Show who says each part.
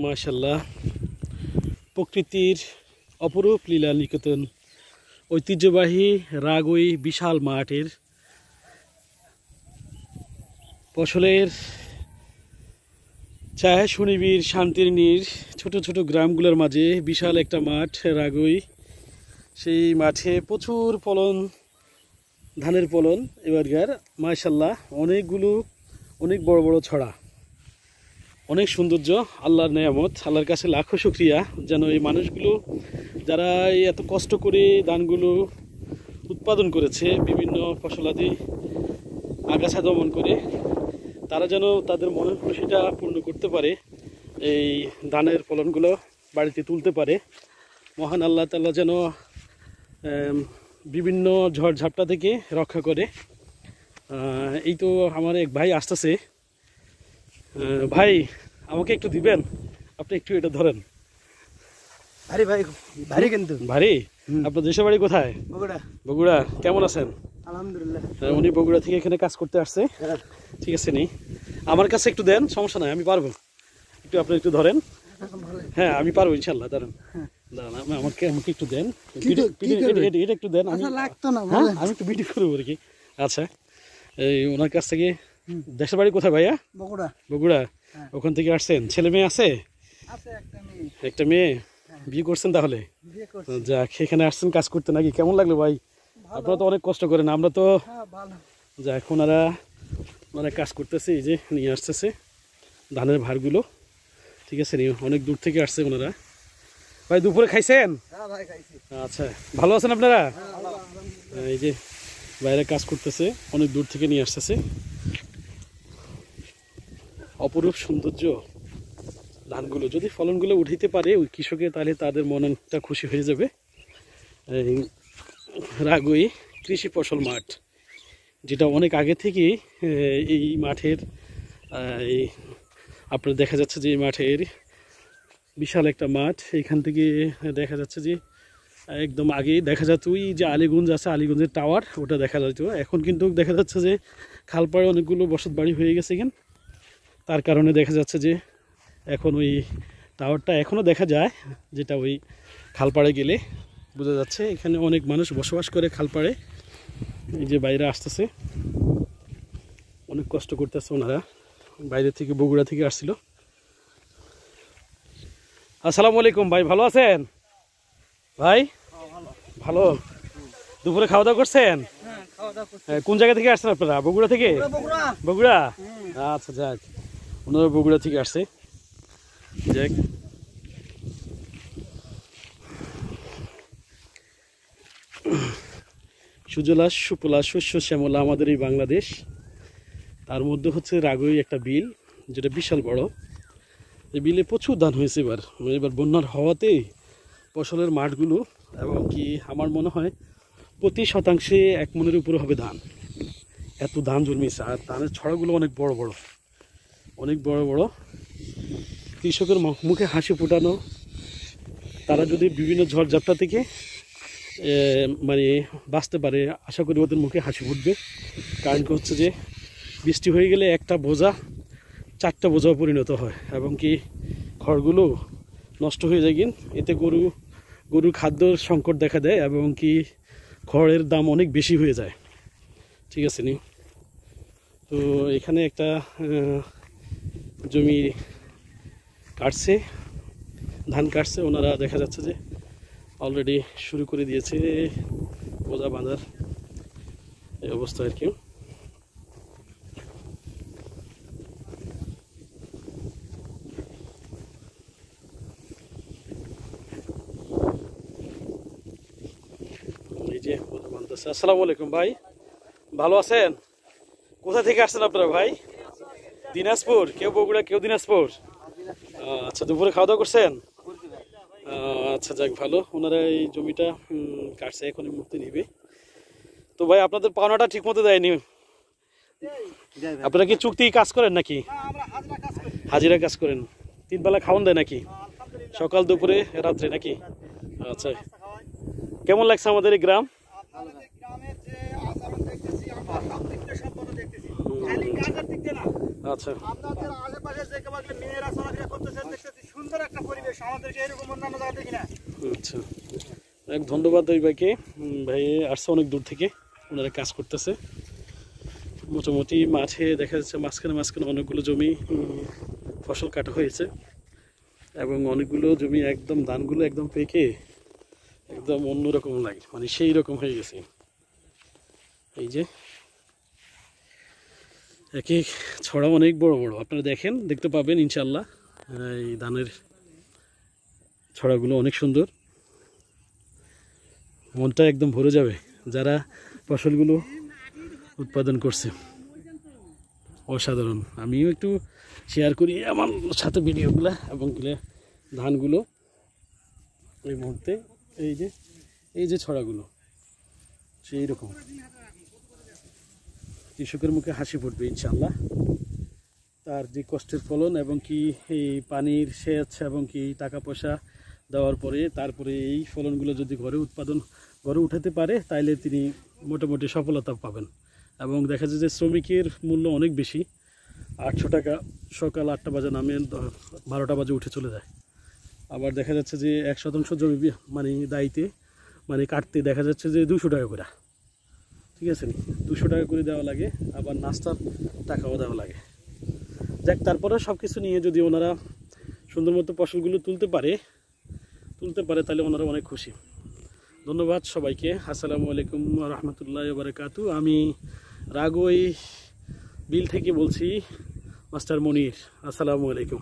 Speaker 1: মাশাআল্লাহ, প্রকৃতির অপরূপ লীলা নিকেতন ঐতিহ্যবাহী রাগই বিশাল মাঠের ফসলের ছায়া সুনিবিড় শান্তির নীড় ছোট ছোট গ্রামগুলোর মাঝে বিশাল একটা মাঠ রাগই। সেই মাঠে প্রচুর ফলন, ধানের ফলন এবারকার। মাশাআল্লাহ, অনেক বড় বড় ছড়া, অনেক সৌন্দর্য, আল্লাহর নেয়ামত। আল্লাহর কাছে লাখো শুকরিয়া যেন এই মানুষগুলো যারা এত কষ্ট করে ধানগুলো উৎপাদন করেছে, বিভিন্ন ফসলাদি আগাছা দমন করে, তারা যেন তাদের মনের খুশিটা পূর্ণ করতে পারে, এই ধানের ফলনগুলো বাড়িতে তুলতে পারে। মহান আল্লাহ তাআলা যেন বিভিন্ন ঝড়ঝাপটা থেকে রক্ষা করে। এই তো আমার এক ভাই আসতেছে। ভাই, আমাকে একটু দিবেন? আপনি একটু এটা ধরেন।
Speaker 2: ভারী ভাই, ভারী কিন্তু
Speaker 1: ভারী। আপনার দেশের বাড়ি কোথায়?
Speaker 2: বগুড়া।
Speaker 1: বগুড়া। কেমন আছেন?
Speaker 2: আলহামদুলিল্লাহ।
Speaker 1: উনি বগুড়া থেকে এখানে কাজ করতে আসছে। ঠিক আছে, নেই আমার কাছে একটু দেন, সমস্যা নাই, আমি পারবো। একটু আপনি একটু ধরেন। হ্যাঁ, আমি পারবো ইনশাল্লাহ। দাঁড়ান দাঁড়ান, আমাকে একটু দেন, এটা একটু দেন।
Speaker 2: লাগতো না,
Speaker 1: আমি একটু ভিডিও করবো আর কি। আচ্ছা, এই ওনার কাছ থেকে। দেশের বাড়ি কোথায় ভাইয়া?
Speaker 2: বগুড়া।
Speaker 1: বগুড়া। ওখান থেকে আসছেন? ছেলে মেয়ে আছে? একটা মেয়ে। বিয়ে করছেন তাহলে? যাক, এখানে আসছেন কাজ করতে নাকি? কেমন লাগলো ভাই? আপনারা তো অনেক কষ্ট করেন, আমরা তো। যাক, ওনারা কাজ করতেছে, এই যে নিয়ে আসতেছে ধানের ভারগুলো। ঠিক আছে, অনেক দূর থেকে আসছে ওনারা। ভাই, দুপুরে খাইছেন? আচ্ছা, ভালো আছেন আপনারা? এই যে বাইরে কাজ করতেছে, অনেক দূর থেকে নিয়ে আসতেছে। অপরূপ সৌন্দর্য ধানগুলো, যদি ফলনগুলো উঠাইতে পারে ওই কৃষকে, তাহলে তাদের মনটা খুশি হয়ে যাবে। এই রাগই কৃষি ফসল মাঠ, যেটা অনেক আগে থেকেই এই মাঠের এই আপনার দেখা যাচ্ছে যে এই মাঠের বিশাল একটা মাঠ। এইখান থেকে দেখা যাচ্ছে যে একদম আগেই দেখা যাচ্ছে ওই যে আলীগঞ্জ আছে, আলীগঞ্জের টাওয়ার, ওটা দেখা যেত। এখন কিন্তু দেখা যাচ্ছে যে খালপাড়ে অনেকগুলো বসত বাড়ি হয়ে গেছে এখানে, তার কারণে দেখা যাচ্ছে যে এখন ওই টাওয়ারটা এখনও দেখা যায়, যেটা ওই খালপাড়ে গেলে বোঝা যাচ্ছে। এখানে অনেক মানুষ বসবাস করে খালপাড়ে। এই যে বাইরে আসতেছে, অনেক কষ্ট করতেছে ওনারা, বাইরে থেকে বগুড়া থেকে আসছিল। আসসালামু আলাইকুম ভাই, ভালো আছেন? ভাই ভালো। দুপুরে খাওয়া দাওয়া করছেন? কোন জায়গা থেকে আসছেন আপনারা? বগুড়া থেকে? বগুড়া। আচ্ছা, যাক, ওনারা বগুড়া থেকে আসছে। যাক, সুজলা সুফলা শস্য শ্যামলা আমাদের এই বাংলাদেশ। তার মধ্যে হচ্ছে রাগই একটা বিল, যেটা বিশাল বড়। এই বিলে প্রচুর ধান হয়েছে এবার বন্যার হওয়াতে ফসলের মাঠগুলো, এবং কি আমার মনে হয় প্রতি শতাংশে 1 মণের উপরে হবে ধান। এত ধান জন্মেছে, আর ধানের ছড়াগুলো অনেক বড় বড়, অনেক বড় বড়। কৃষকের মুখে হাসি ফোটানো, তারা যদি বিভিন্ন ঝড়ঝাপটা থেকে মানে বাঁচতে পারে, আশা করি ওদের মুখে হাসি ফুটবে। কারণ হচ্ছে যে বৃষ্টি হয়ে গেলে একটা বোঝা 4টা বোঝাও পরিণত হয়, এবং কি খড়গুলো নষ্ট হয়ে যায়। এতে গরুর খাদ্যর সংকট দেখা দেয়, এবং কি খড়ের দাম অনেক বেশি হয়ে যায়। ঠিক আছে নি? তো এখানে একটা জমি কাটছে, ধান কাটছে ওনারা, দেখা যাচ্ছে যে অলরেডি শুরু করে দিয়েছে বোঝা বাঁধার এই অবস্থা আর কি। এই যে বোঝা বাঁধতেছে। আসসালামু আলাইকুম ভাই, ভালো আছেন? কোথা থেকে আসছেন আপনারা ভাই? দিনাজপুর। কেউ বগুড়া, কেউ দিনাজপুর। আচ্ছা, দুপুরে খাওয়া দাওয়া করছেন? আচ্ছা, যাক, ভালো। ওনারা এই জমিটা কাটছে, এখন এই মুহূর্তে নিবে। তো ভাই, আপনাদের পাওনাটা ঠিক মতো দেয়নি? আপনারা কি চুক্তি কাজ করেন নাকি? হাজিরা কাজ করেন। 3 বেলা খাওয়ান দেয় নাকি? সকাল, দুপুরে, রাত্রে নাকি? আচ্ছা, কেমন লাগছে আমাদের এই গ্রাম? আচ্ছা, আচ্ছা, অনেক ধন্যবাদ ওই ভাইকে। ভাই আসছে অনেক দূর থেকে, ওনারা কাজ করতেছে। মোটামুটি মাঠে দেখা যাচ্ছে মাঝখানে মাঝখানে অনেকগুলো জমি ফসল কাটা হয়েছে এবং অনেকগুলো জমি একদম ধানগুলো একদম পেকে একদম অন্যরকম লাগে, মানে সেই রকম হয়ে গেছে। এই যে এক এক ছড়া অনেক বড় বড়, আপনারা দেখেন, দেখতে পাবেন ইনশাল্লাহ। এই ধানের ছড়াগুলো অনেক সুন্দর, মনটা একদম ভরে যাবে যারা ফসলগুলো উৎপাদন করছে। অসাধারণ। আমিও একটু শেয়ার করি আমার সাথে ভিডিওগুলো এবং ধানগুলো এই মুহূর্তে এই যে ছড়াগুলো সেই রকম। কৃষকের মুখে হাসি ফুটবে ইনশাল্লাহ। তার যে কষ্টের ফলন এবং কি এই পানির সেচ এবং কি টাকা পয়সা দেওয়ার পরে তারপরে এই ফলনগুলো যদি ঘরে উঠাতে পারে তাইলে তিনি মোটামুটি সফলতা পাবেন। এবং দেখা যায় যে শ্রমিকের মূল্য অনেক বেশি, 800 টাকা, সকাল 8টা বাজে নামে 12টা বাজে উঠে চলে যায়। আবার দেখা যাচ্ছে যে 1% জমি মানে দায়িত্বে মানে কাটতে দেখা যাচ্ছে যে 200 টাকা করে, ঠিক আছে, 200 টাকা করে দেওয়া লাগে, আবার নাস্তার টাকাও দেওয়া লাগে। যাক, তারপরে সব কিছু নিয়ে যদি ওনারা সুন্দর মতো ফসলগুলো তুলতে পারে তাহলে ওনারা অনেক খুশি। ধন্যবাদ সবাইকে। আসসালামু আলাইকুম রহমতুল্লাহ বারাকাতু। আমি রাগোই বিল থেকে বলছি, মাস্টার মনির। আসসালামু আলাইকুম।